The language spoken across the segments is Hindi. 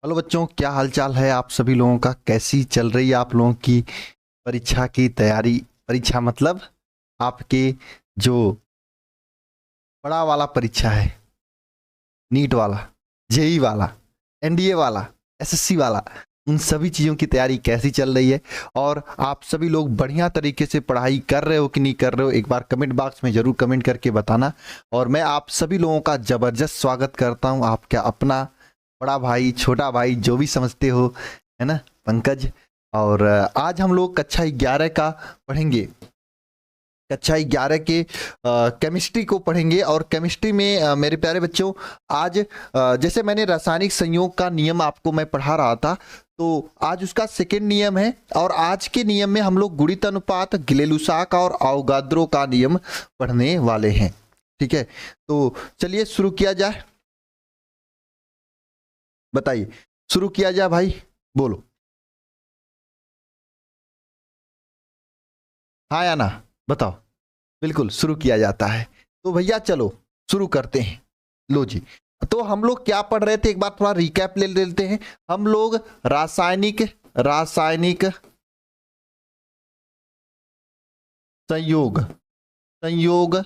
हेलो बच्चों, क्या हालचाल है आप सभी लोगों का। कैसी चल रही है आप लोगों की परीक्षा की तैयारी। परीक्षा मतलब आपके जो बड़ा वाला परीक्षा है, नीट वाला, जेई वाला, एनडीए वाला, एसएससी वाला, उन सभी चीज़ों की तैयारी कैसी चल रही है और आप सभी लोग बढ़िया तरीके से पढ़ाई कर रहे हो कि नहीं कर रहे हो, एक बार कमेंट बॉक्स में ज़रूर कमेंट करके बताना। और मैं आप सभी लोगों का ज़बरदस्त स्वागत करता हूँ, आपका अपना बड़ा भाई, छोटा भाई, जो भी समझते हो, है ना, पंकज। और आज हम लोग कक्षा 11 का पढ़ेंगे। कक्षा 11 के केमिस्ट्री को पढ़ेंगे। और केमिस्ट्री में मेरे प्यारे बच्चों, आज जैसे मैंने रासायनिक संयोग का नियम आपको मैं पढ़ा रहा था, तो आज उसका सेकेंड नियम है। और आज के नियम में हम लोग गुणित अनुपात, गिलेलुसाक और अवोगाद्रो का नियम पढ़ने वाले हैं। ठीक है, तो चलिए शुरू किया जाए। बताइए, शुरू किया जाए भाई, बोलो हाँ या ना, बताओ। बिल्कुल शुरू किया जाता है। तो भैया चलो शुरू करते हैं। लो जी, तो हम लोग क्या पढ़ रहे थे, एक बार थोड़ा रिकैप ले लेते हैं। हम लोग रासायनिक रासायनिक संयोग संयोग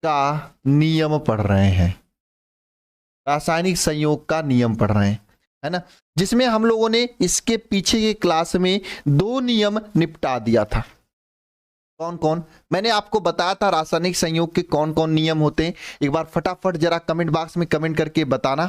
का नियम पढ़ रहे हैं। रासायनिक संयोग का नियम पढ़ रहे हैं, है ना, जिसमें हम लोगों ने इसके पीछे के क्लास में दो नियम निपटा दिया था। कौन कौन, मैंने आपको बताया था रासायनिक संयोग के कौन कौन नियम होते हैं। एक बार फटाफट जरा कमेंट बॉक्स में कमेंट करके बताना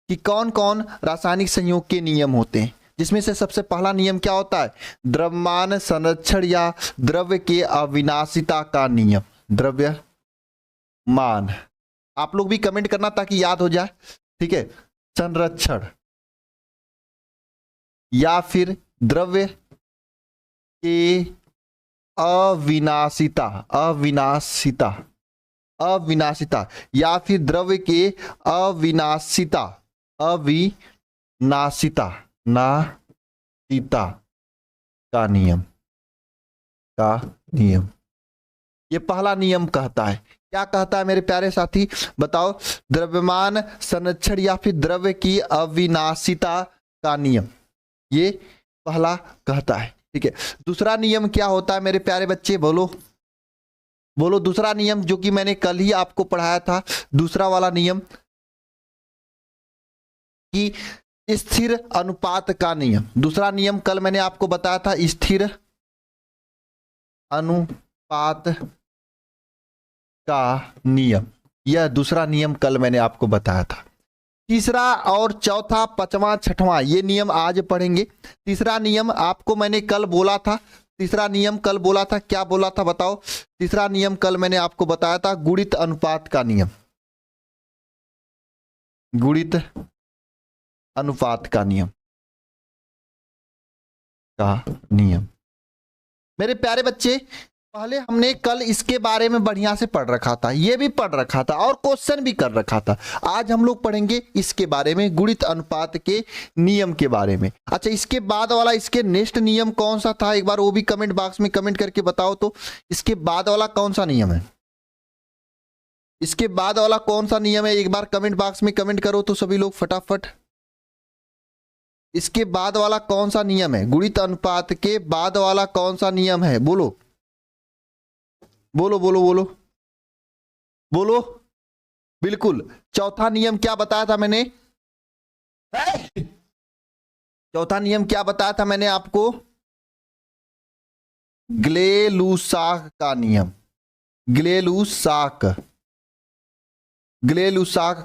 कि कौन कौन रासायनिक संयोग के नियम होते हैं। जिसमें से सबसे पहला नियम क्या होता है, द्रव्यमान संरक्षण या द्रव्य के अविनाशिता का नियम। द्रव्यमान, आप लोग भी कमेंट करना ताकि याद हो जाए। ठीक है, संरक्षण या फिर द्रव्य के अविनाशिता अविनाशिता अविनाशिता या फिर द्रव्य के अविनाशिता अविनाशिता नाशिता का नियम ये पहला नियम कहता है। क्या कहता है मेरे प्यारे साथी, बताओ। द्रव्यमान संरक्षण या फिर द्रव्य की अविनाशिता का नियम, ये पहला कहता है। ठीक है, दूसरा नियम क्या होता है मेरे प्यारे बच्चे, बोलो बोलो। दूसरा नियम जो कि मैंने कल ही आपको पढ़ाया था, दूसरा वाला नियम कि स्थिर अनुपात का नियम। दूसरा नियम कल मैंने आपको बताया था, स्थिर अनुपात का नियम। यह दूसरा नियम कल मैंने आपको बताया था। तीसरा और चौथा, पांचवा, छठवां, ये नियम आज पढ़ेंगे। तीसरा नियम आपको मैंने कल बोला था, तीसरा नियम कल बोला था, क्या बोला था बताओ। तीसरा नियम कल मैंने आपको बताया था, गुणित अनुपात का नियम। गुणित अनुपात का नियम मेरे प्यारे बच्चे, पहले हमने कल इसके बारे में बढ़िया से पढ़ रखा था, ये भी पढ़ रखा था और क्वेश्चन भी कर रखा था। आज हम लोग पढ़ेंगे इसके बारे में, गुणित अनुपात के नियम के बारे में। अच्छा, इसके बाद वाला, इसके नेक्स्ट नियम कौन सा था, एक बार वो भी कमेंट बॉक्स में कमेंट करके बताओ तो। इसके बाद वाला कौन सा नियम है, इसके बाद वाला कौन सा नियम है, एक बार कमेंट बॉक्स में कमेंट करो तो सभी लोग फटाफट। इसके बाद वाला कौन सा नियम है, गुणित अनुपात के बाद वाला कौन सा नियम है, बोलो बोलो बोलो बोलो बोलो। बिल्कुल, चौथा नियम क्या बताया था मैंने, चौथा नियम क्या बताया था मैंने आपको, ग्ले-लुसाक का नियम। ग्ले-लुसाक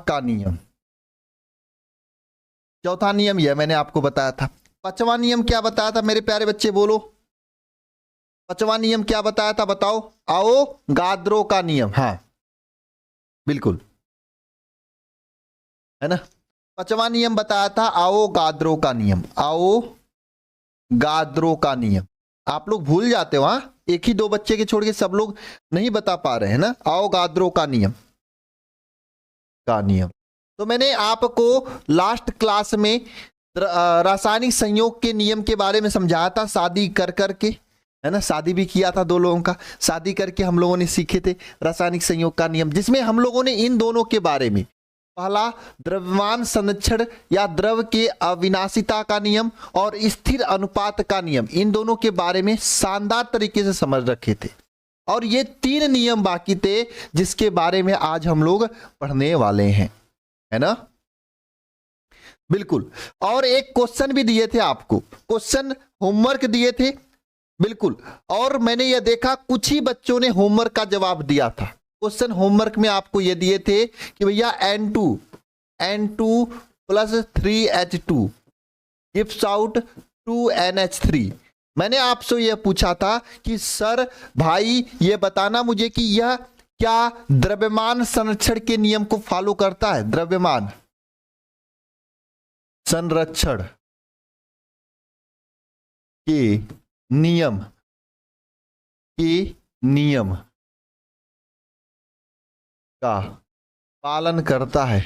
का नियम, चौथा नियम यह मैंने आपको बताया था। पांचवा नियम क्या बताया था मेरे प्यारे बच्चे, बोलो। पांचवा नियम क्या बताया था बताओ, अवोगाद्रो का नियम। हाँ बिल्कुल, है ना, पांचवा नियम बताया था अवोगाद्रो का नियम। अवोगाद्रो का नियम आप लोग भूल जाते हो, हाँ, एक ही दो बच्चे के छोड़ के सब लोग नहीं बता पा रहे हैं ना। अवोगाद्रो का नियम तो मैंने आपको लास्ट क्लास में रासायनिक संयोग के नियम के बारे में समझाया था, शादी कर करके, है ना, शादी भी किया था दो लोगों का, शादी करके हम लोगों ने सीखे थे रासायनिक संयोग का नियम, जिसमें हम लोगों ने इन दोनों के बारे में, पहला द्रव्यमान संरक्षण या द्रव के अविनाशिता का नियम और स्थिर अनुपात का नियम, इन दोनों के बारे में शानदार तरीके से समझ रखे थे। और ये 3 नियम बाकी थे जिसके बारे में आज हम लोग पढ़ने वाले हैं, है ना। बिल्कुल। और एक क्वेश्चन भी दिए थे आपको, क्वेश्चन होमवर्क दिए थे, बिल्कुल। और मैंने यह देखा कुछ ही बच्चों ने होमवर्क का जवाब दिया था। क्वेश्चन होमवर्क में आपको ये दिए थे कि भैया N2 plus 3H2 gives out 2NH3। मैंने आपसे यह पूछा था कि सर भाई ये बताना मुझे कि यह क्या द्रव्यमान संरक्षण के नियम को फॉलो करता है। द्रव्यमान संरक्षण के नियम का पालन करता है,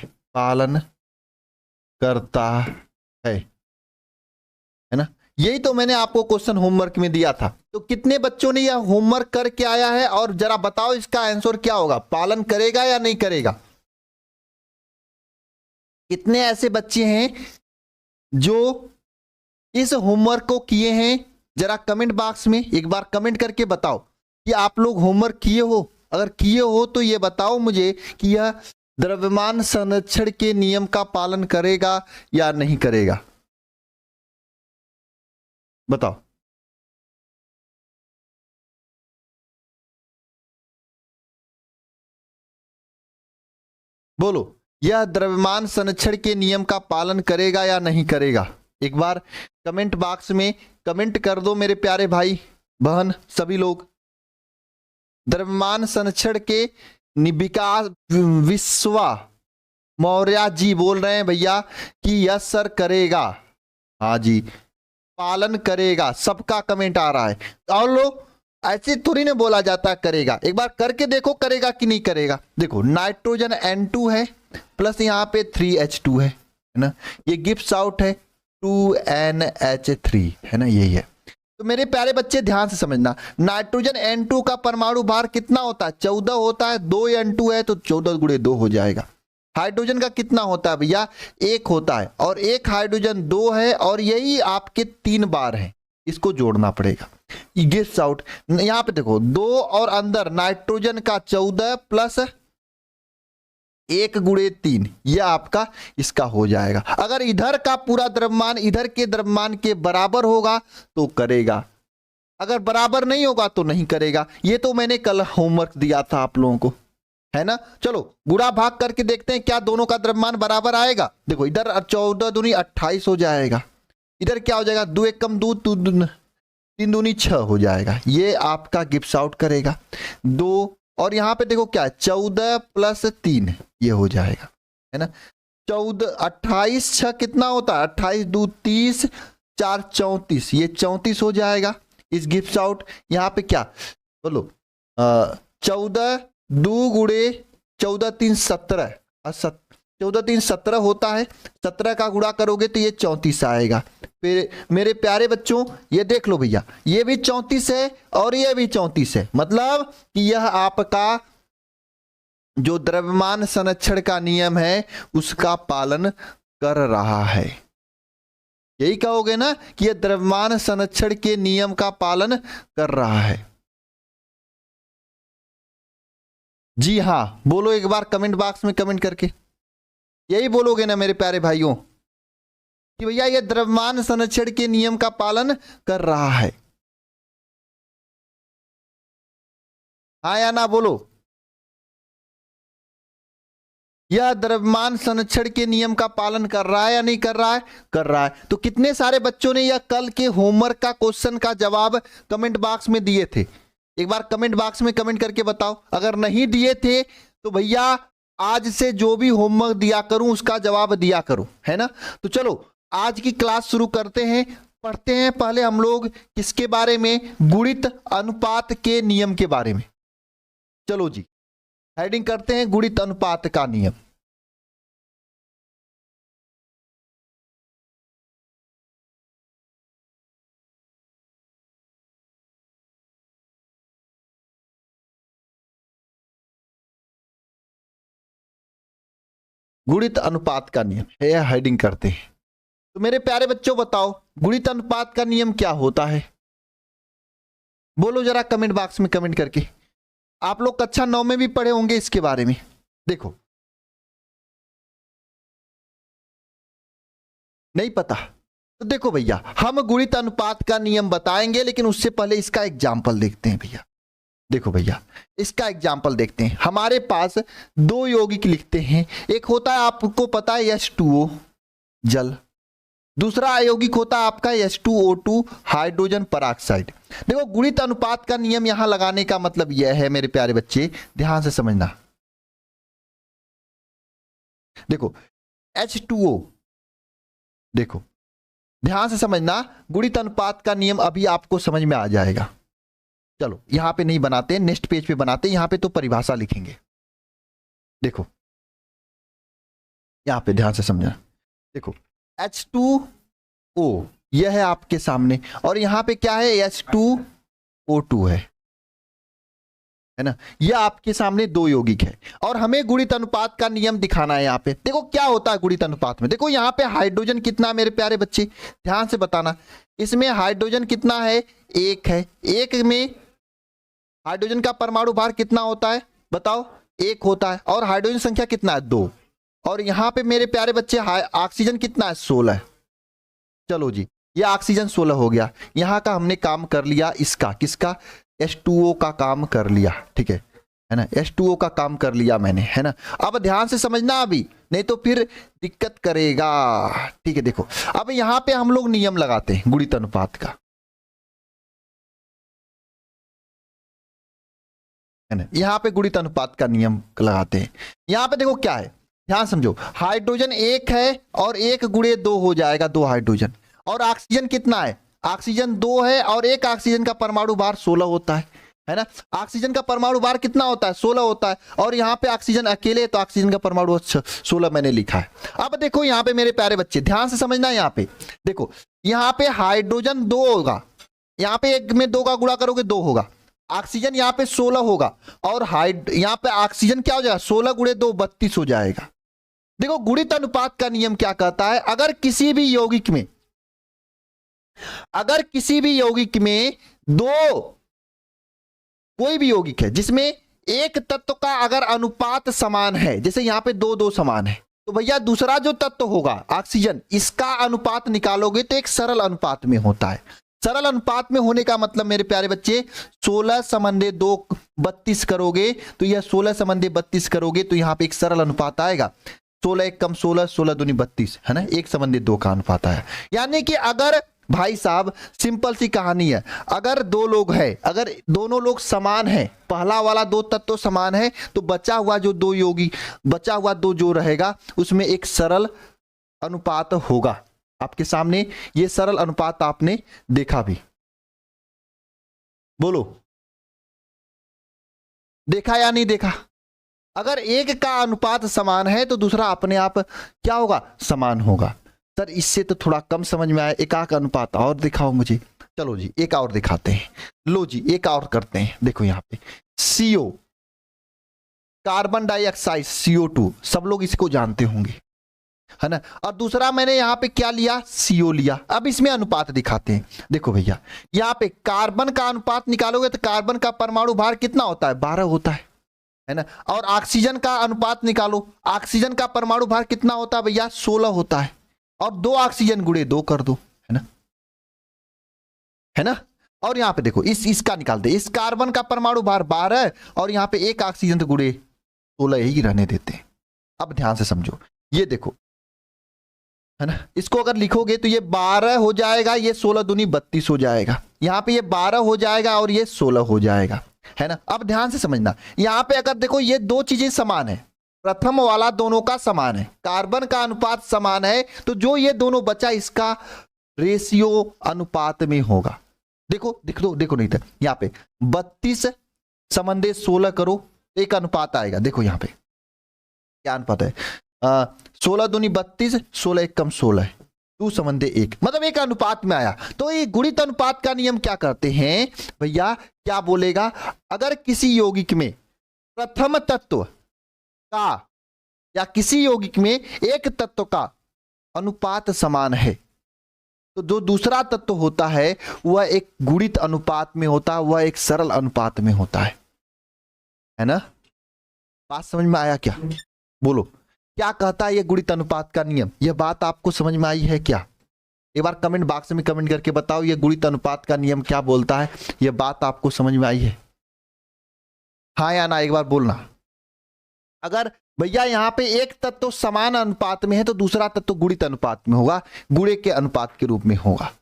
है ना। यही तो मैंने आपको क्वेश्चन होमवर्क में दिया था। तो कितने बच्चों ने यह होमवर्क करके आया है और जरा बताओ इसका आंसर क्या होगा, पालन करेगा या नहीं करेगा। कितने ऐसे बच्चे हैं जो इस होमवर्क को किए हैं, जरा कमेंट बॉक्स में एक बार कमेंट करके बताओ कि आप लोग होमवर्क किए हो। अगर किए हो तो ये बताओ मुझे कि यह द्रव्यमान संरक्षण के नियम का पालन करेगा या नहीं करेगा, बताओ। बोलो, यह द्रव्यमान संरक्षण के नियम का पालन करेगा या नहीं करेगा। एक बार कमेंट बॉक्स में कमेंट कर दो मेरे प्यारे भाई बहन सभी लोग। द्रव्यमान संरक्षण के विकास विश्वा मौर्य जी बोल रहे हैं भैया कि यस सर करेगा, हाँ जी पालन करेगा। सबका कमेंट आ रहा है। और लोग ऐसे थोड़ी ना बोला जाता करेगा, एक बार करके देखो करेगा कि नहीं करेगा। देखो नाइट्रोजन N2 है प्लस यहाँ पे 3H2 है ना, ये गिव्स आउट है 2NH3, है ना, यही है। तो मेरे प्यारे बच्चे ध्यान से समझना, नाइट्रोजन N2 का परमाणु भार कितना होता है, 14 होता है। 2 N2 है तो 14 गुणे 2 हो जाएगा। हाइड्रोजन का कितना होता है भैया, 1 होता है, और एक हाइड्रोजन 2 है, और यही आपके 3 बार है, इसको जोड़ना पड़ेगा। गिव्स आउट, यहां पे देखो 2 और अंदर नाइट्रोजन का 14 प्लस 1 गुणे 3, यह आपका इसका हो जाएगा। अगर इधर का पूरा द्रव्यमान इधर के द्रव्यमान के बराबर होगा तो करेगा, अगर बराबर नहीं होगा तो नहीं करेगा। ये तो मैंने कल होमवर्क दिया था आप लोगों को, है ना। चलो गुणा भाग करके देखते हैं क्या दोनों का द्रव्यमान बराबर आएगा। देखो इधर 14 दूनी 28 हो जाएगा, इधर क्या हो जाएगा 2 1 कम 2 3 दूनी 6 हो जाएगा। ये आपका गिव्स आउट करेगा 2, और यहां पे देखो क्या है 14 प्लस 3, ये हो जाएगा, है ना। 14 28 6 कितना होता है, 28 2 30 4 34, ये 34 हो जाएगा। इस गिव्स आउट यहाँ पे क्या बोलो 14 2 गुणे 14 3 17, 14 3 17 होता है, 17 का गुणा करोगे तो ये 34 आएगा। फिर मेरे प्यारे बच्चों ये देख लो भैया, ये भी 34 है और ये भी 34 है, मतलब कि यह आपका जो द्रव्यमान संरक्षण का नियम है उसका पालन कर रहा है। यही कहोगे ना कि यह द्रव्यमान संरक्षण के नियम का पालन कर रहा है। जी हां बोलो एक बार कमेंट बॉक्स में कमेंट करके, यही बोलोगे ना मेरे प्यारे भाइयों कि भैया ये द्रव्यमान संरक्षण के नियम का पालन कर रहा है, हाँ या ना बोलो। यह द्रव्यमान संरक्षण के नियम का पालन कर रहा है या नहीं कर रहा है, कर रहा है। तो कितने सारे बच्चों ने यह कल के होमवर्क का क्वेश्चन का जवाब कमेंट बॉक्स में दिए थे, एक बार कमेंट बॉक्स में कमेंट करके बताओ। अगर नहीं दिए थे तो भैया आज से जो भी होमवर्क दिया करूं उसका जवाब दिया करो, है ना। तो चलो आज की क्लास शुरू करते हैं, पढ़ते हैं पहले हम लोग किसके बारे में, गुणित अनुपात के नियम के बारे में। चलो जी हेडिंग करते हैं गुणित अनुपात का नियम। गुणित अनुपात का नियम है, हेडिंग करते हैं। तो मेरे प्यारे बच्चों बताओ गुणित अनुपात का नियम क्या होता है? बोलो जरा कमेंट बॉक्स में कमेंट करके। आप लोग कक्षा 9 में भी पढ़े होंगे इसके बारे में। देखो, नहीं पता तो देखो भैया, हम गुणित अनुपात का नियम बताएंगे, लेकिन उससे पहले इसका एग्जाम्पल देखते हैं भैया। देखो भैया, इसका एग्जाम्पल देखते हैं। हमारे पास दो यौगिक लिखते हैं, एक होता है आपको पता है H2O जल, दूसरा अयौगिक होता है आपका H2O2 हाइड्रोजन पराक्साइड। देखो गुणित अनुपात का नियम यहां लगाने का मतलब यह है मेरे प्यारे बच्चे, ध्यान से समझना। देखो H2O, देखो ध्यान से समझना, गुणित अनुपात का नियम अभी आपको समझ में आ जाएगा। चलो यहां पे नहीं बनाते, नेक्स्ट पेज पे बनाते, यहां पे तो परिभाषा लिखेंगे। देखो यहां पे ध्यान से समझना, देखो H2O यह है आपके सामने, और यहां पे क्या है H2O2 है ना। यह आपके सामने दो यौगिक है और हमें गुणित अनुपात का नियम दिखाना है। यहां पे देखो क्या होता है गुणित अनुपात में। देखो यहां पे हाइड्रोजन कितना मेरे प्यारे बच्चे, ध्यान से बताना, इसमें हाइड्रोजन कितना है, एक है। एक में हाइड्रोजन का परमाणु भार कितना होता है बताओ, एक होता है, और हाइड्रोजन संख्या कितना है, दो। और यहां पे मेरे प्यारे बच्चे ऑक्सीजन कितना है, 16। चलो जी, ये ऑक्सीजन 16 हो गया। यहां का हमने काम कर लिया, इसका किसका, H2O का काम कर लिया, ठीक है ना, H2O का काम कर लिया मैंने, है ना। अब ध्यान से समझना अभी, नहीं तो फिर दिक्कत करेगा, ठीक है। देखो अब यहां पे हम लोग नियम लगाते हैं गुणित अनुपात का, है ना। यहां पे गुणित अनुपात का नियम लगाते हैं। यहां पे देखो क्या है, ध्यान समझो, हाइड्रोजन एक है और एक गुणे दो हो जाएगा, दो हाइड्रोजन। और ऑक्सीजन कितना है, ऑक्सीजन दो है और एक ऑक्सीजन का परमाणु भार 16 होता है ना। ऑक्सीजन का परमाणु भार कितना होता है, 16 होता है। और यहाँ पे ऑक्सीजन अकेले, तो ऑक्सीजन का परमाणु 16 मैंने लिखा है। अब देखो यहाँ पे मेरे प्यारे बच्चे ध्यान से समझना, यहाँ पे देखो, यहाँ पे हाइड्रोजन 2 होगा, यहाँ पे एक में 2 का गुणा करोगे 2 होगा। ऑक्सीजन यहाँ पे 16 होगा, और यहाँ पे ऑक्सीजन क्या हो जाएगा, 16 गुणे 2 32 हो जाएगा। देखो गुणित अनुपात का नियम क्या कहता है, अगर किसी भी यौगिक में दो, कोई भी यौगिक है जिसमें एक तत्व का अगर अनुपात समान है, जैसे यहां पे 2 2 समान है, तो भैया दूसरा जो तत्व होगा ऑक्सीजन, इसका अनुपात निकालोगे तो एक सरल अनुपात में होता है। सरल अनुपात में होने का मतलब मेरे प्यारे बच्चे, 16 समन्वय 2 32 करोगे तो यह 16 समन्वय 32 करोगे तो यहां पे एक सरल अनुपात आएगा। 16 एक कम 16, 16 दूनी 32, है ना, एक समन्वय 2 का अनुपात आया। यानी कि अगर भाई साहब सिंपल सी कहानी है, अगर दो लोग हैं, अगर दोनों लोग समान हैं, पहला वाला दो तत्व समान है, तो बचा हुआ दो जो रहेगा उसमें एक सरल अनुपात होगा। आपके सामने ये सरल अनुपात आपने देखा भी, बोलो देखा या नहीं देखा। अगर एक का अनुपात समान है तो दूसरा अपने आप क्या होगा, समान होगा। सर इससे तो थोड़ा कम समझ में आया, एक का अनुपात और दिखाओ मुझे। चलो जी एक और दिखाते हैं, लो जी एक और करते हैं। देखो यहाँ पे CO, कार्बन डाइऑक्साइड CO2, सब लोग इसको जानते होंगे, है ना। और दूसरा मैंने यहाँ पे क्या लिया, CO लिया। अब इसमें अनुपात दिखाते हैं। देखो भैया यहाँ पे कार्बन का अनुपात निकालोगे तो कार्बन का परमाणु भार कितना होता है, 12 होता है ना। और ऑक्सीजन का अनुपात निकालो, ऑक्सीजन का परमाणु भार कितना होता है भैया, 16 होता है। और 2 ऑक्सीजन गुणे 2 कर दो, है ना। और यहाँ पे देखो इसका निकाल दे, इस कार्बन का परमाणु भार 12 और यहाँ पे एक ऑक्सीजन तो गुणे 16 ही रहने देते हैं। अब ध्यान से समझो, ये देखो, है ना, इसको अगर लिखोगे तो ये 12 हो जाएगा, ये 16 दूनी 32 हो जाएगा। यहाँ पे ये 12 हो जाएगा और ये 16 हो जाएगा, है ना। अब ध्यान से समझना, यहाँ पे अगर देखो ये दो चीजें समान है, प्रथम वाला दोनों का समान है, कार्बन का अनुपात समान है, तो जो ये दोनों बचा इसका रेशियो अनुपात में होगा। देखो देखो नहीं था, यहाँ पे 32 समन्वय 16 करो, एक अनुपात आएगा। देखो यहाँ पे क्या अनुपात है, 16 दूनी 32, 16 एक कम 16, 2 समन्वय 1, मतलब एक अनुपात में आया। तो ये गुणित अनुपात का नियम क्या करते हैं भैया, क्या बोलेगा, अगर किसी यौगिक में प्रथम तत्व का या किसी यौगिक में एक तत्व का अनुपात समान है तो जो दूसरा तत्व होता है वह एक गुणित अनुपात में होता है, वह एक सरल अनुपात में होता है ना। बात समझ में आया क्या? बोलो क्या कहता है ये गुणित अनुपात का नियम? यह बात आपको समझ में आई है क्या? एक बार कमेंट बॉक्स में कमेंट करके बताओ ये गुणित अनुपात का नियम क्या बोलता है, यह बात आपको समझ में आई है? हाँ या ना एक बार बोलना। अगर भैया यहाँ पे एक तत्व समान अनुपात में है तो दूसरा तत्व गुणित अनुपात में होगा, गुणे के अनुपात के रूप में होगा।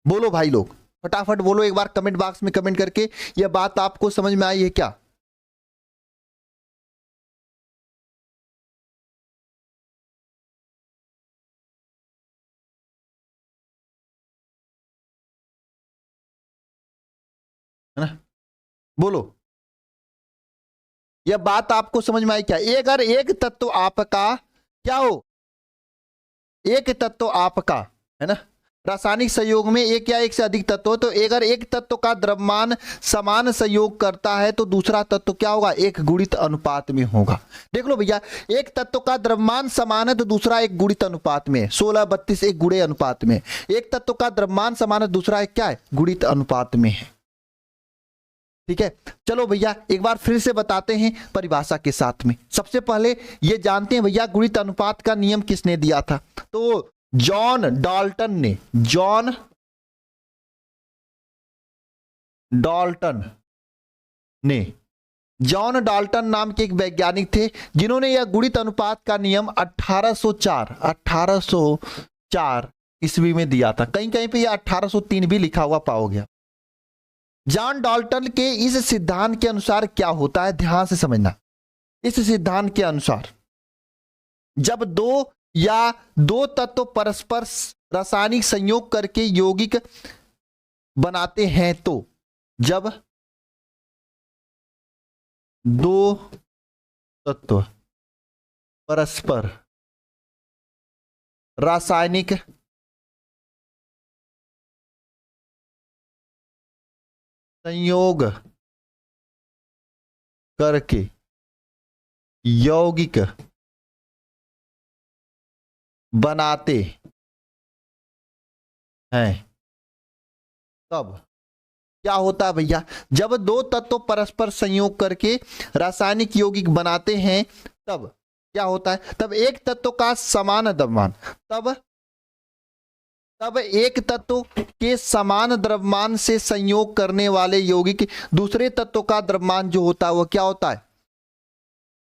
बोलो भाई लोग फटाफट बोलो एक बार कमेंट बॉक्स में कमेंट करके, यह बात आपको समझ में आई है क्या? है ना, बोलो यह बात आपको समझ में आई क्या? अगर एक तत्व आपका क्या हो, एक तत्व आपका है ना, रासायनिक संयोग में एक या एक से अधिक तत्व हो, तो अगर एक तत्व का द्रव्यमान समान संयोग करता है तो दूसरा तत्व क्या होगा, एक गुणित अनुपात में होगा। देख लो भैया एक तत्व का द्रव्यमान समान है तो दूसरा एक गुणित अनुपात में है, 16:32 एक गुणे अनुपात में। एक तत्व का द्रव्यमान समान है दूसरा एक क्या है, गुणित अनुपात में है। ठीक है, चलो भैया एक बार फिर से बताते हैं परिभाषा के साथ में। सबसे पहले ये जानते हैं भैया गुणित अनुपात का नियम किसने दिया था, तो जॉन डाल्टन ने जॉन डाल्टन नाम के एक वैज्ञानिक थे जिन्होंने यह गुणित अनुपात का नियम 1804 ईस्वी में दिया था। कहीं कहीं पे यह 1803 भी लिखा हुआ पाओगे। जॉन डाल्टन के इस सिद्धांत के अनुसार क्या होता है, ध्यान से समझना। इस सिद्धांत के अनुसार जब दो या दो तत्व परस्पर रासायनिक संयोग करके यौगिक बनाते हैं तो जब दो तत्व परस्पर रासायनिक संयोग करके यौगिक बनाते हैं तब क्या होता है भैया, जब दो तत्व परस्पर संयोग करके रासायनिक यौगिक बनाते हैं तब क्या होता है, तब एक तत्व का समान द्रव्यमान तब एक तत्व के समान द्रव्यमान से संयोग करने वाले यौगिक दूसरे तत्व का द्रव्यमान जो होता है वो क्या होता है,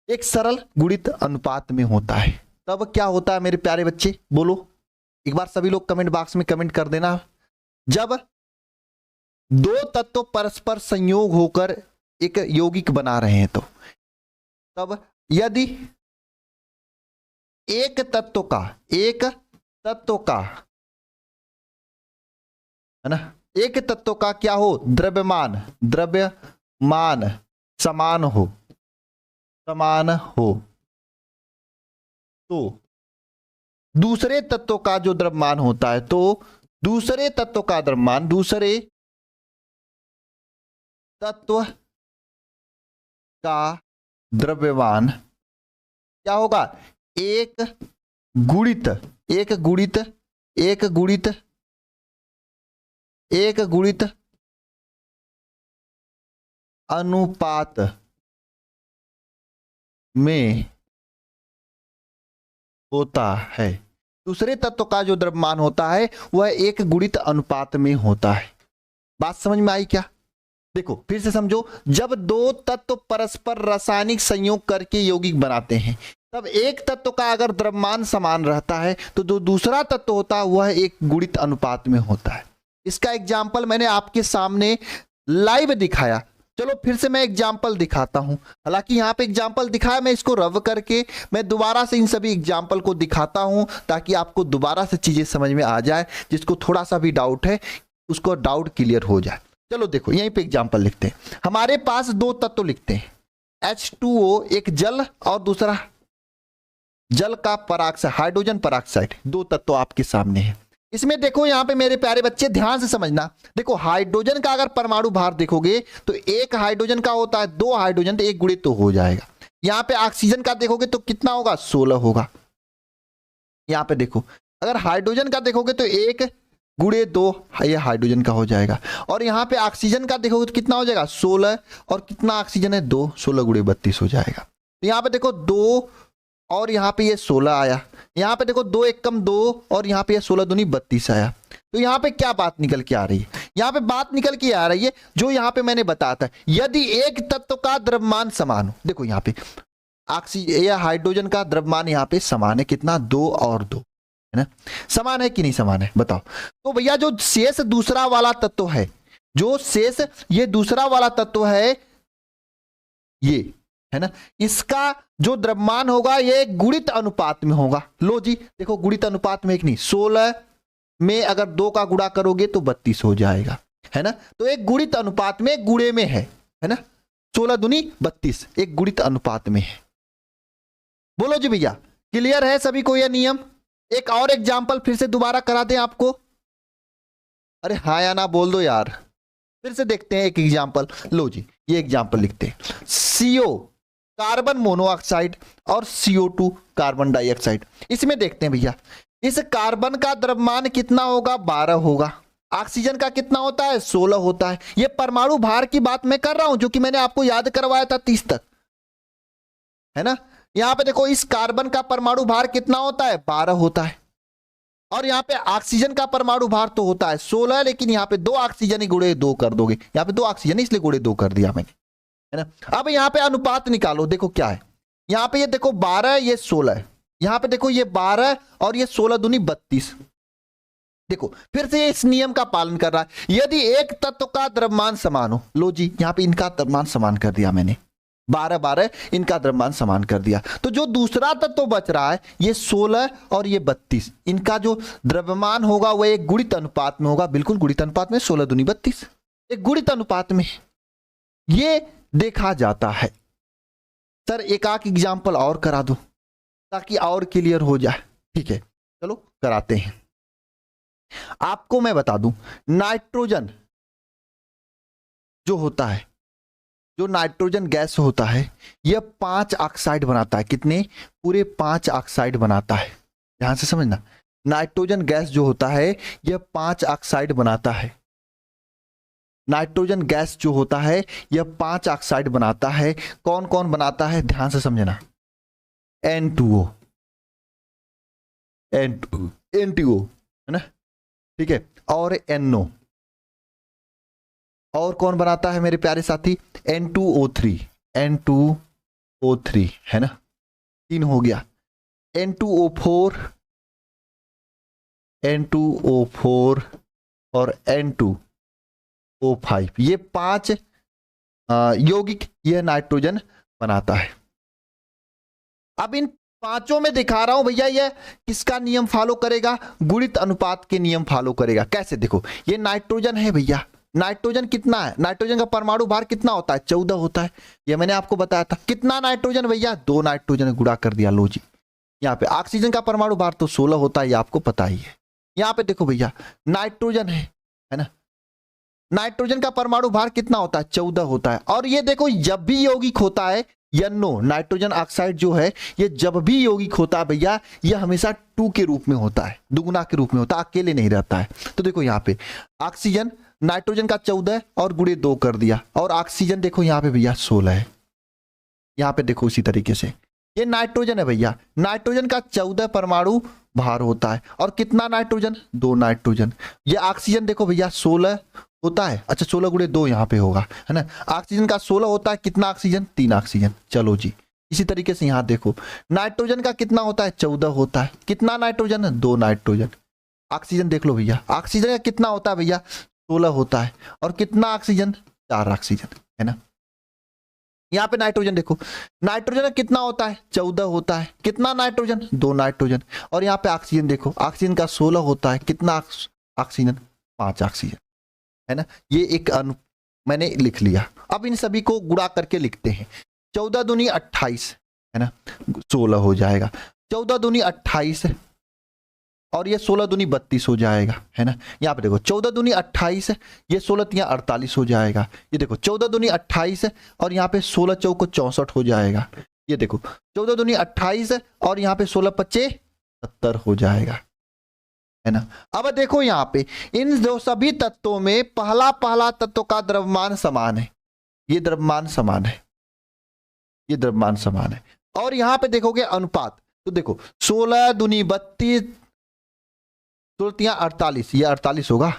एक सरल गुणित अनुपात में होता है। तब क्या होता है मेरे प्यारे बच्चे, बोलो एक बार सभी लोग कमेंट बॉक्स में कमेंट कर देना। जब दो तत्व परस्पर संयोग होकर एक यौगिक बना रहे हैं तो तब यदि एक तत्व का है ना, एक तत्व का क्या हो, द्रव्यमान समान हो तो दूसरे तत्व का जो द्रव्यमान होता है तो दूसरे तत्व का द्रव्यमान दूसरे तत्व का द्रव्यमान क्या होगा, एक गुणित अनुपात में होता है। दूसरे तत्व का जो द्रव्यमान होता है वह एक गुणित अनुपात में होता है। बात समझ में आई क्या? देखो फिर से समझो, जब दो तत्व परस्पर रासायनिक संयोग करके यौगिक बनाते हैं तब एक तत्व का अगर द्रव्यमान समान रहता है तो जो दूसरा तत्व होता है वह एक गुणित अनुपात में होता है। इसका एग्जाम्पल मैंने आपके सामने लाइव दिखाया। चलो फिर से मैं एग्जाम्पल दिखाता हूं। हालांकि यहाँ पे एग्जाम्पल दिखाया, मैं इसको रव करके मैं दोबारा से इन सभी एग्जाम्पल को दिखाता हूं ताकि आपको दोबारा से चीजें समझ में आ जाए। जिसको थोड़ा सा भी डाउट है उसको डाउट क्लियर हो जाए। चलो देखो यहीं पे एग्जाम्पल लिखते हैं। हमारे पास दो तत्व लिखते हैं, H2O एक जल और दूसरा जल का पराक्साइड, हाइड्रोजन पराक्साइड, दो तत्व आपके सामने है। इसमें देखो यहाँ पे मेरे प्यारे बच्चे ध्यान से समझना। देखो हाइड्रोजन का अगर परमाणु भार देखोगे तो एक हाइड्रोजन का होता है 2 हाइड्रोजन, तो एक गुणित तो हो जाएगा। यहाँ पे ऑक्सीजन का देखोगे तो कितना होगा 16 होगा। यहाँ पे देखो अगर हाइड्रोजन का देखोगे तो 1 गुणे 2 ये हाइड्रोजन का हो जाएगा। और यहाँ पे ऑक्सीजन का देखोगे तो कितना हो जाएगा 16 और कितना ऑक्सीजन है 2, 16 गुणे 32 हो जाएगा। तो यहाँ पे देखो 2 और यहाँ पे ये 16 आया। यहाँ पे देखो 2 1 कम 2 और यहाँ पे ये 16 दूनी 32 आया। तो यहाँ पे क्या बात निकल के आ रही है? यहाँ पे बात निकल के आ रही है जो यहाँ पे मैंने बताया था, यदि एक तत्व का द्रव्यमान समान हो, देखो यहाँ पे ऑक्सीजन या हाइड्रोजन का द्रव्यमान यहाँ पे समान है, कितना 2 और 2 है ना, समान है कि नहीं समान है बताओ। तो भैया जो शेष दूसरा वाला तत्व है, जो शेष ये दूसरा वाला तत्व है ये है ना, इसका जो द्रव्यमान होगा ये गुणित अनुपात में होगा। लो जी देखो गुणित अनुपात में एक नहीं, 16 में अगर 2 का गुणा करोगे तो 32 हो जाएगा है ना। तो एक गुणित अनुपात में गुणे में है ना, 16 दूनी 32 एक गुणित अनुपात में है। बोलो जी भैया क्लियर है सभी को यह नियम? एक और एग्जाम्पल फिर से दोबारा करा दें आपको? अरे हाँ या ना बोल दो यार। फिर से देखते हैं एक एग्जाम्पल। लो जी ये एग्जाम्पल लिखते हैं, CO कार्बन मोनोऑक्साइड और CO2 कार्बन डाइऑक्साइड। इसमें देखते हैं भैया इस कार्बन का द्रव्यमान कितना होगा 12 होगा, ऑक्सीजन का कितना होता है 16 होता है। ये परमाणु भार की बात मैं कर रहा हूं जो कि मैंने आपको याद करवाया था 30 तक है ना। यहां पे देखो इस कार्बन का परमाणु भार कितना होता है 12 होता है और यहाँ पे ऑक्सीजन का परमाणु भार तो होता है 16, लेकिन यहाँ पे 2 ऑक्सीजन ही गुणे 2 कर दोगे, यहाँ पे 2 ऑक्सीजन इसलिए गुणे 2 कर दिया मैंने है ना। अब यहाँ पे अनुपात निकालो, देखो क्या है, यहाँ पे ये देखो 12 ये 16 है, यहाँ पे देखो ये 12 और ये 16 दूनी 32। देखो फिर से इस नियम का पालन कर रहा है, यदि एक तत्व का द्रव्यमान समान हो, लो जी यहाँ पे इनका द्रव्यमान समान कर दिया मैंने, 12 इनका द्रव्यमान समान कर दिया। तो जो दूसरा तत्व बच रहा है ये 16 और ये 32, इनका जो द्रव्यमान होगा वह एक गुणित अनुपात में होगा, बिल्कुल गुणित अनुपात में, 16 दूनी 32 एक गुणित अनुपात में ये देखा जाता है। सर एक आध एग्जाम्पल और करा दो ताकि और क्लियर हो जाए। ठीक है चलो कराते हैं। आपको मैं बता दूं नाइट्रोजन जो होता है, जो नाइट्रोजन गैस होता है यह 5 ऑक्साइड बनाता है। कितने? पूरे 5 ऑक्साइड बनाता है। ध्यान से समझना, नाइट्रोजन गैस जो होता है यह 5 ऑक्साइड बनाता है। नाइट्रोजन गैस जो होता है यह 5 ऑक्साइड बनाता है। कौन कौन बनाता है ध्यान से समझना, N2O है ना, ठीक है, और NO, और कौन बनाता है मेरे प्यारे साथी N2O3 है ना, 3 हो गया। N2O4 और N2O5 ये 5 यौगिक यह नाइट्रोजन बनाता है। अब इन पांचों में दिखा रहा हूं भैया यह किसका नियम फॉलो करेगा, गुणित अनुपात के नियम फॉलो करेगा। कैसे? देखो ये नाइट्रोजन है भैया, नाइट्रोजन कितना है, नाइट्रोजन का परमाणु भार कितना होता है 14 होता है, ये मैंने आपको बताया था। कितना नाइट्रोजन भैया 2 नाइट्रोजन गुणा कर दिया। लो जी यहाँ पे ऑक्सीजन का परमाणु भार तो 16 होता है, ये आपको पता ही है। यहाँ पे देखो भैया नाइट्रोजन है ना, नाइट्रोजन का परमाणु भार कितना होता है 14 होता है। और ये देखो जब भी यौगिक होता है NO नाइट्रोजन ऑक्साइड जो है ये जब भी यौगिक होता है भैया ये हमेशा 2 के रूप में होता है, दुगुना के रूप में होता है, अकेले नहीं रहता है। तो देखो यहाँ पे ऑक्सीजन नाइट्रोजन का 14 और गुणे 2 कर दिया, और ऑक्सीजन देखो यहाँ पे भैया 16 है। यहाँ पे देखो इसी तरीके से ये नाइट्रोजन है भैया, नाइट्रोजन का 14 परमाणु भार होता है, और कितना नाइट्रोजन 2 नाइट्रोजन। ये ऑक्सीजन देखो भैया 16 होता है, अच्छा 16 गुणे 2 यहाँ पे होगा है ना, ऑक्सीजन का 16 होता है, कितना ऑक्सीजन 3 ऑक्सीजन। चलो जी इसी तरीके से यहाँ देखो नाइट्रोजन का कितना होता है 14 होता है, कितना नाइट्रोजन 2 नाइट्रोजन। ऑक्सीजन देख लो भैया, ऑक्सीजन का कितना होता है भैया 16 होता है, और कितना ऑक्सीजन 4 ऑक्सीजन है ना। यहाँ पे नाइट्रोजन देखो, नाइट्रोजन का कितना होता है 14 होता है, कितना नाइट्रोजन 2 नाइट्रोजन। और यहाँ पे ऑक्सीजन देखो, ऑक्सीजन का 16 होता है, कितना ऑक्सीजन 5 ऑक्सीजन है ना। ये एक मैंने लिख लिया। अब इन सभी को गुणा करके लिखते हैं, 14 दूनी 28 है ना, 16 हो जाएगा, 14 दूनी 28 और ये 16 दूनी 32 हो जाएगा है ना। यहाँ पे देखो 14 दूनी 28, ये 16 तिया 48 हो जाएगा। ये देखो 14 दूनी 28 और यहाँ पे 16 चौको 64 हो जाएगा। ये देखो 14 दूनी 28 और यहाँ पे 16 पच्चे 70 हो जाएगा, है ना। अब देखो यहाँ पे इन दो सभी तत्वों में पहला तत्व का द्रव्यमान समान है, ये द्रव्यमान समान है, ये द्रव्यमान समान है। और यहाँ पे देखोगे अनुपात, तो देखो 16 दूनी 32, 16 48, ये 48 होगा,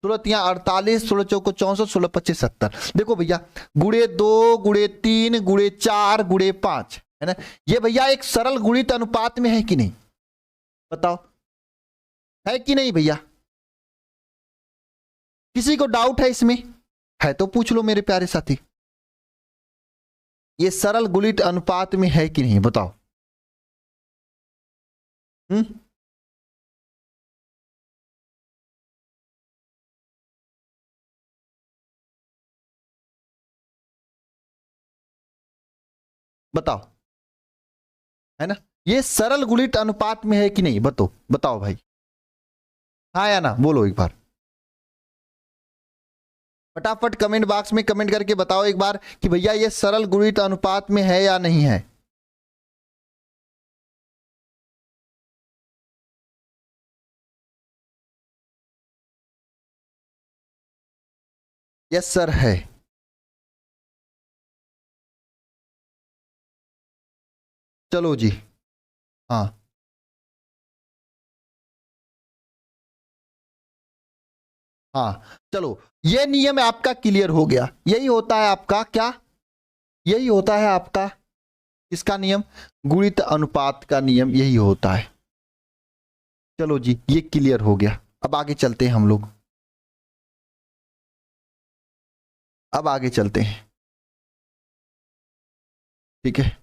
16 48, 16 चौको 64, 16 पच्चीस 70। देखो भैया गुणे 2 गुणे 3 गुणे 4 गुणे 5, है ना। ये भैया एक सरल गुणित अनुपात में है कि नहीं, बताओ है कि नहीं भैया? किसी को डाउट है इसमें? है तो पूछ लो मेरे प्यारे साथी, ये सरल गुणित अनुपात में है कि नहीं, बताओ। बताओ, है ना, ये सरल गुणित अनुपात में है कि नहीं, बताओ भाई, हाँ या ना, बोलो एक बार फटाफट कमेंट बॉक्स में कमेंट करके बताओ एक बार कि भैया ये सरल गुणित अनुपात में है या नहीं है। यस सर है। चलो जी, हाँ हाँ चलो, ये नियम आपका क्लियर हो गया। यही होता है आपका क्या, यही होता है आपका इसका नियम, गुणित अनुपात का नियम यही होता है। चलो जी, ये क्लियर हो गया। अब आगे चलते हैं हम लोग, अब आगे चलते हैं, ठीक है।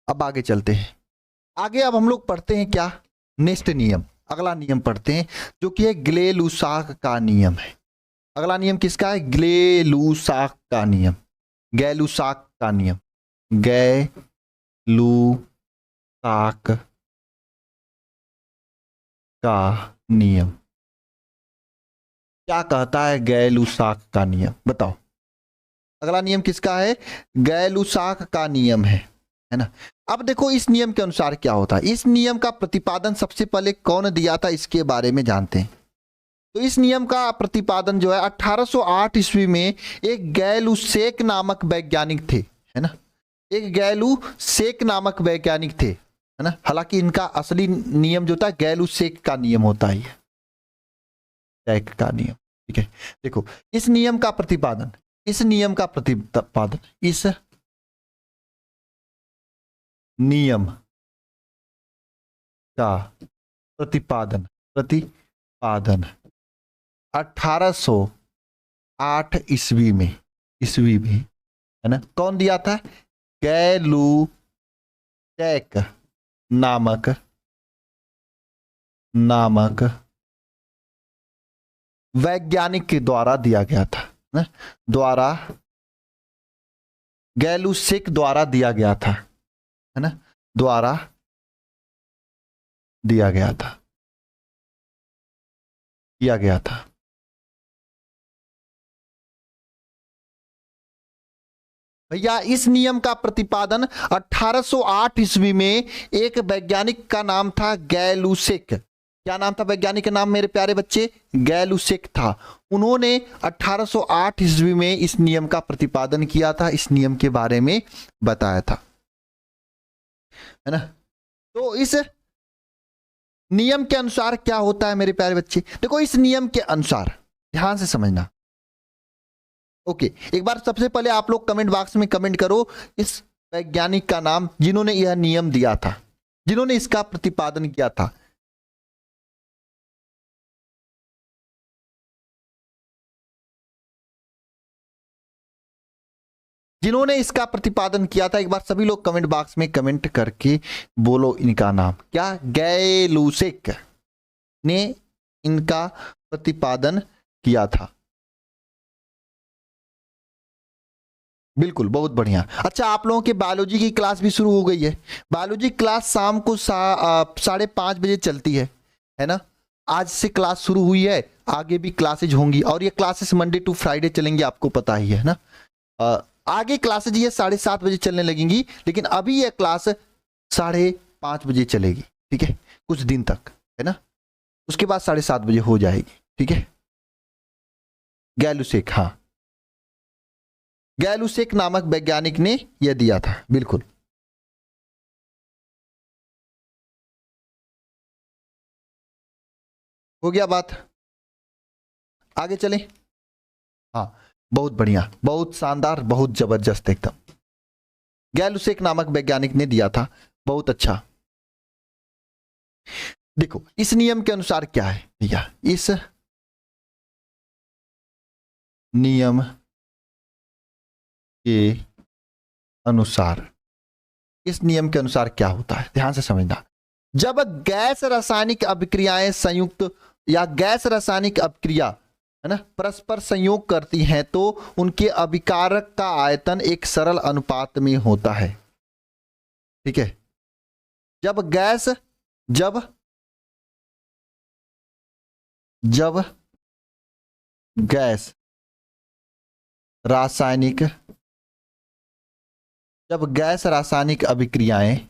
अब आगे चलते हैं, आगे अब हम लोग पढ़ते हैं क्या, नेक्स्ट नियम, अगला नियम पढ़ते हैं जो कि है ग्ले-लुसाक का नियम है। अगला नियम किसका है, ग्ले-लुसाक का नियम, गैलुसाक का नियम, गैलुसाक का नियम क्या कहता है, गैलुसाक का नियम, बताओ। अगला नियम किसका है, गैलुसाक का नियम है ना। अब देखो इस नियम के अनुसार क्या होता है, इस नियम का प्रतिपादन सबसे पहले कौन दिया था इसके बारे में जानते हैं। तो इस नियम का प्रतिपादन जो है 1808 ईस्वी में एक गैलुसेक नामक वैज्ञानिक थे, है ना, एक गैलुसेक नामक वैज्ञानिक थे, है ना। हालांकि इनका असली नियम जो था गैलुसेक का नियम होता है, सेक का नियम, ठीक है। देखो इस नियम का प्रतिपादन, इस नियम का प्रतिपादन, इस नियम का प्रतिपादन 1808 ईस्वी में, है ना, कौन दिया था, गैलुसेक नामक वैज्ञानिक के द्वारा दिया गया था, ना, द्वारा गैलुसेक द्वारा दिया गया था, है ना, द्वारा दिया गया था। भैया इस नियम का प्रतिपादन 1808 ईस्वी में एक वैज्ञानिक का नाम था गैलुसेक। क्या नाम था वैज्ञानिक का नाम मेरे प्यारे बच्चे, गैलुसेक था। उन्होंने 1808 ईस्वी में इस नियम का प्रतिपादन किया था, इस नियम के बारे में बताया था, है ना। तो इस नियम के अनुसार क्या होता है मेरे प्यारे बच्चे, देखो इस नियम के अनुसार ध्यान से समझना। ओके, एक बार सबसे पहले आप लोग कमेंट बॉक्स में कमेंट करो इस वैज्ञानिक का नाम जिन्होंने यह नियम दिया था, जिन्होंने इसका प्रतिपादन किया था। जिन्होंने इसका प्रतिपादन किया था, एक बार सभी लोग कमेंट बॉक्स में कमेंट करके बोलो इनका नाम। क्या, गैलुसेक ने इनका प्रतिपादन किया था। बिल्कुल, बहुत बढ़िया। अच्छा, आप लोगों के बायोलॉजी की क्लास भी शुरू हो गई है। बायोलॉजी क्लास शाम को 5:30 बजे चलती है ना। आज से क्लास शुरू हुई है, आगे भी क्लासेज होंगी और ये क्लासेस मंडे टू फ्राइडे चलेंगी, आपको पता ही है ना। आगे क्लासेज ये 7:30 बजे चलने लगेंगी, लेकिन अभी ये क्लास 5:30 बजे चलेगी, ठीक है, कुछ दिन तक, है ना। उसके बाद 7:30 बजे हो जाएगी, ठीक है। गैलुसेक, हाँ, गैलुसेक नामक वैज्ञानिक ने यह दिया था, बिल्कुल। हो गया बात, आगे चलें। हाँ, बहुत बढ़िया, बहुत शानदार, बहुत जबरदस्त एकदम। गैलुसेक नामक वैज्ञानिक ने दिया था, बहुत अच्छा। देखो इस नियम के अनुसार क्या है भैया, इस नियम के अनुसार, इस नियम के अनुसार क्या होता है, ध्यान से समझना। जब गैस रासायनिक अभिक्रियाएं संयुक्त या गैस रासायनिक अभिक्रिया, है ना, परस्पर संयोग करती हैं तो उनके अभिकारक का आयतन एक सरल अनुपात में होता है, ठीक है। जब गैस रासायनिक अभिक्रियाएं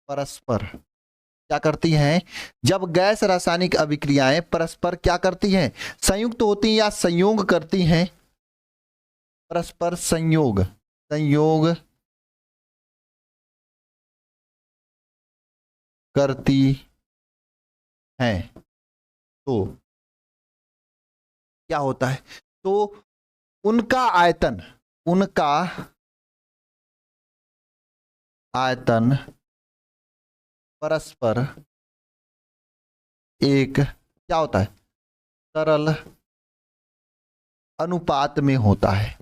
परस्पर क्या करती हैं, जब गैस रासायनिक अभिक्रियाएं परस्पर क्या करती हैं, संयुक्त होती हैं या संयोग करती हैं, परस्पर संयोग करती हैं, तो क्या होता है, तो उनका आयतन परस्पर एक क्या होता है, सरल अनुपात में होता है,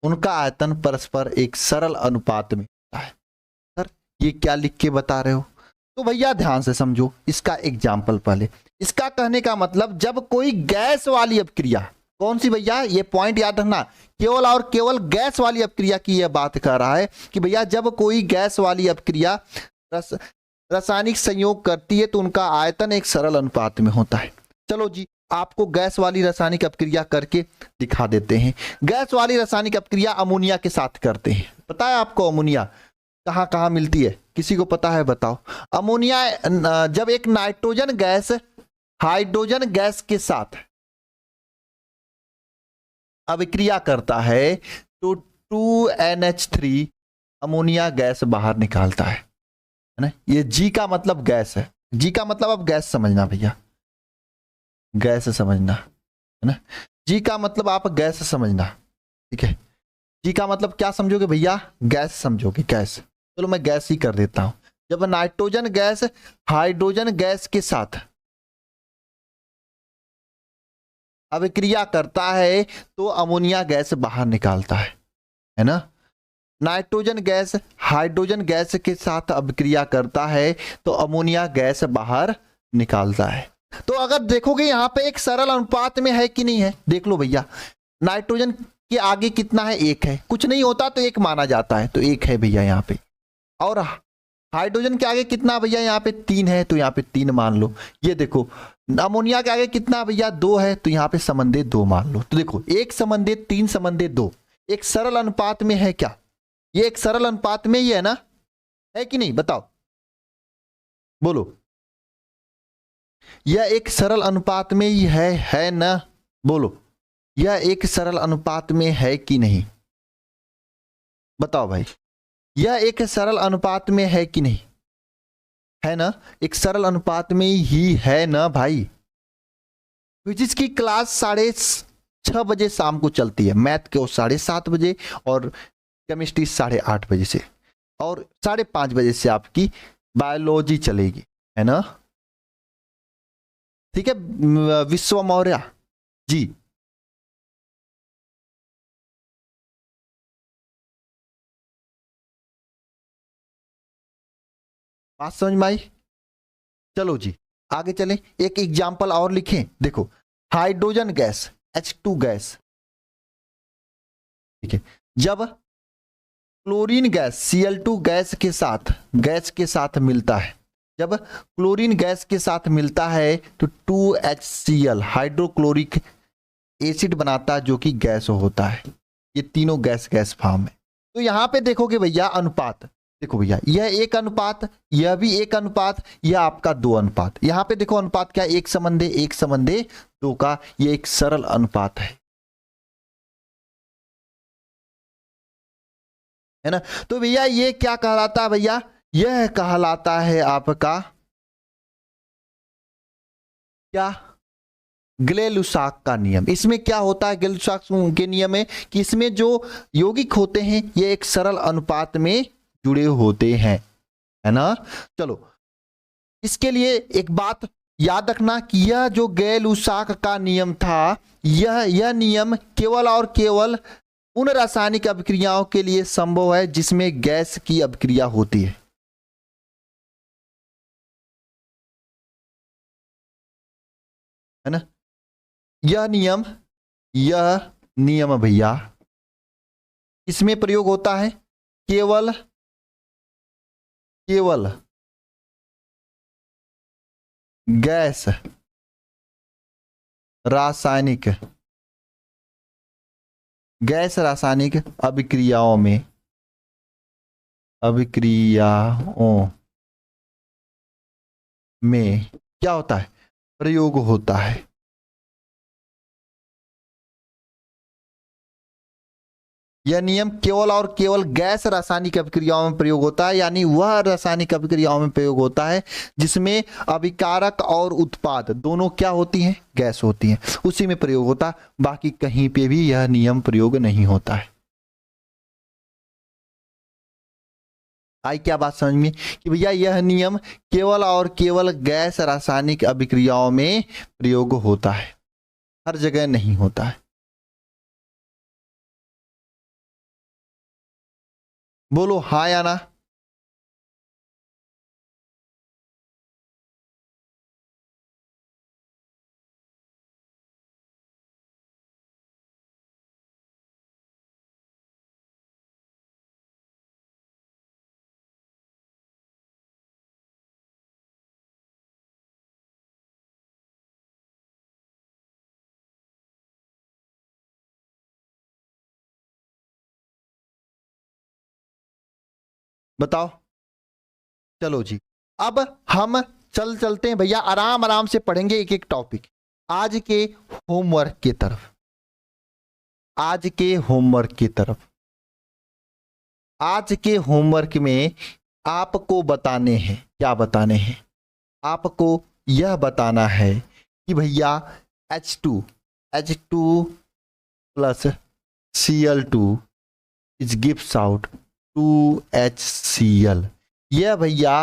उनका आयतन परस्पर एक सरल अनुपात में होता है। सर ये क्या लिख के बता रहे हो, तो भैया ध्यान से समझो इसका एग्जाम्पल। पहले इसका कहने का मतलब, जब कोई गैस वाली अपक्रिया, कौन सी भैया, ये पॉइंट याद रखना, केवल और केवल गैस वाली अपक्रिया की यह बात कर रहा है कि भैया जब कोई गैस वाली अपक्रिया रासायनिक संयोग करती है तो उनका आयतन एक सरल अनुपात में होता है। चलो जी, आपको गैस वाली रासायनिक अपक्रिया करके दिखा देते हैं। गैस वाली रासायनिक अपक्रिया अमोनिया के साथ करते हैं। पता है आपको अमोनिया कहां कहां मिलती है, किसी को पता है बताओ। अमोनिया जब एक नाइट्रोजन गैस हाइड्रोजन गैस के साथ अभिक्रिया करता है तो 2NH3 अमोनिया गैस बाहर निकालता है ना। ये जी का मतलब गैस है, जी का मतलब अब गैस समझना भैया, गैस समझना, है ना। जी का मतलब आप गैस समझना, ठीक है। जी का मतलब क्या समझोगे भैया, गैस समझोगे, गैस। चलो मैं गैस ही कर देता हूं। जब नाइट्रोजन गैस हाइड्रोजन गैस के साथ अभिक्रिया करता है तो अमोनिया गैस बाहर निकालता है ना। नाइट्रोजन गैस हाइड्रोजन गैस के साथ अभिक्रिया करता है तो अमोनिया गैस बाहर निकालता है। तो अगर देखोगे यहां पे एक सरल अनुपात में है कि नहीं है, देख लो भैया। नाइट्रोजन के आगे कितना है, एक है, कुछ नहीं होता तो एक माना जाता है, तो एक है भैया यहाँ पे। और हाइड्रोजन के आगे कितना भैया, यहाँ पे 3 है, तो यहाँ पे 3 मान लो। ये देखो अमोनिया के आगे कितना भैया, 2 है, तो यहाँ पे समन्वय 2 मान लो। तो देखो 1 समन्वय 3 समन्वय 2 एक सरल अनुपात में है क्या, ये एक सरल अनुपात में ही है ना, है कि नहीं, बताओ बोलो। यह एक सरल अनुपात में ही है ना, बोलो। यह एक सरल अनुपात में है कि नहीं, बताओ भाई। यह एक सरल अनुपात में है कि नहीं, है ना, एक सरल अनुपात में ही है ना भाई। फिजिक्स की क्लास 6:30 बजे शाम को चलती है, मैथ को 7:30 बजे और केमिस्ट्री 8:30 बजे से, और 5:30 बजे से आपकी बायोलॉजी चलेगी, है ना। ठीक है विश्व मौर्य जी। बात समझ में आई। चलो जी आगे चलें, एक एग्जाम्पल और लिखें। देखो हाइड्रोजन गैस H2 गैस, ठीक है, जब क्लोरीन गैस Cl2 गैस के साथ मिलता है, जब क्लोरीन गैस के साथ मिलता है तो 2HCl हाइड्रोक्लोरिक एसिड बनाता है जो कि गैस होता है। ये तीनों गैस फॉर्म है। तो यहां पे देखोगे भैया अनुपात, देखो भैया यह एक अनुपात, यह भी एक अनुपात, यह आपका 2 अनुपात। यहां पे देखो अनुपात क्या, 1:2 का, यह एक सरल अनुपात है ना। तो भैया ये क्या कहलाता है भैया, यह कहलाता है आपका क्या, ग्ले-लुसाक का नियम। इसमें क्या होता है ग्ले-लुसाक के नियम में कि इसमें जो यौगिक होते हैं ये एक सरल अनुपात में जुड़े होते हैं, है ना। चलो इसके लिए एक बात याद रखना कि यह जो ग्ले-लुसाक का नियम था, यह नियम केवल और केवल उन रासायनिक अभिक्रियाओं के लिए संभव है जिसमें गैस की अभिक्रिया होती है ना। यह नियम भैया इसमें प्रयोग होता है केवल गैस रासायनिक अभिक्रियाओं में क्या होता है, प्रयोग होता है। यह नियम केवल और केवल गैस रासायनिक अभिक्रियाओं में प्रयोग होता है, यानी वह रासायनिक अभिक्रियाओं में प्रयोग होता है जिसमें अभिकारक और उत्पाद दोनों क्या होती हैं, गैस होती हैं, उसी में प्रयोग होता है। बाकी कहीं पे भी यह नियम प्रयोग नहीं होता है। आई क्या बात समझ में कि भैया यह नियम केवल और केवल गैस रासायनिक अभिक्रियाओं में प्रयोग होता है, हर जगह नहीं होता है। बोलो हाँ या ना। बताओ। चलो जी, अब हम चलते हैं भैया, आराम से पढ़ेंगे एक एक टॉपिक आज के होमवर्क की तरफ। आज के होमवर्क में आपको बताने हैं, क्या बताने हैं, आपको यह बताना है कि भैया H2 plus Cl2 is gives out 2HCl। यह भैया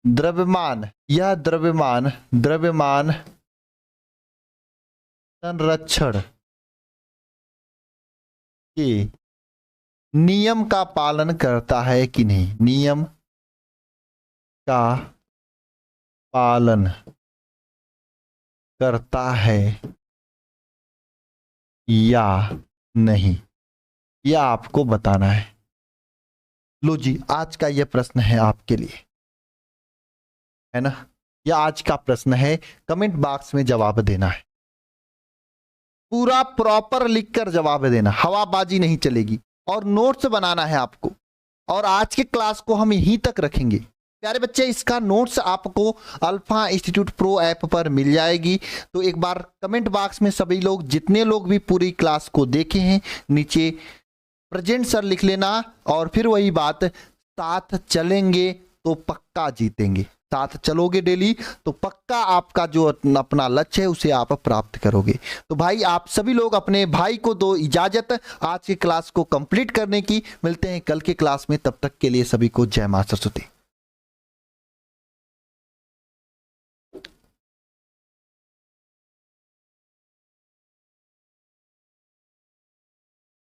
द्रव्यमान संरक्षण के नियम का पालन करता है कि नहीं, नियम का पालन करता है या नहीं, यह आपको बताना है। लो जी, आज का यह प्रश्न है आपके लिए, है ना। यह आज का प्रश्न है, कमेंट बॉक्स में जवाब देना है, पूरा प्रॉपर लिखकर जवाब देना, हवाबाजी नहीं चलेगी। और नोट्स बनाना है आपको, और आज के क्लास को हम यहीं तक रखेंगे। प्यारे बच्चे, इसका नोट्स आपको अल्फा इंस्टीट्यूट प्रो ऐप पर मिल जाएगी। तो एक बार कमेंट बॉक्स में सभी लोग, जितने लोग भी पूरी क्लास को देखे हैं, नीचे प्रेजेंट सर लिख लेना। और फिर वही बात, साथ चलेंगे तो पक्का जीतेंगे, साथ चलोगे डेली तो पक्का आपका जो अपना लक्ष्य है उसे आप प्राप्त करोगे। तो भाई आप सभी लोग अपने भाई को दो इजाजत आज की क्लास को कंप्लीट करने की। मिलते हैं कल के क्लास में, तब तक के लिए सभी को जय मां सरस्वती।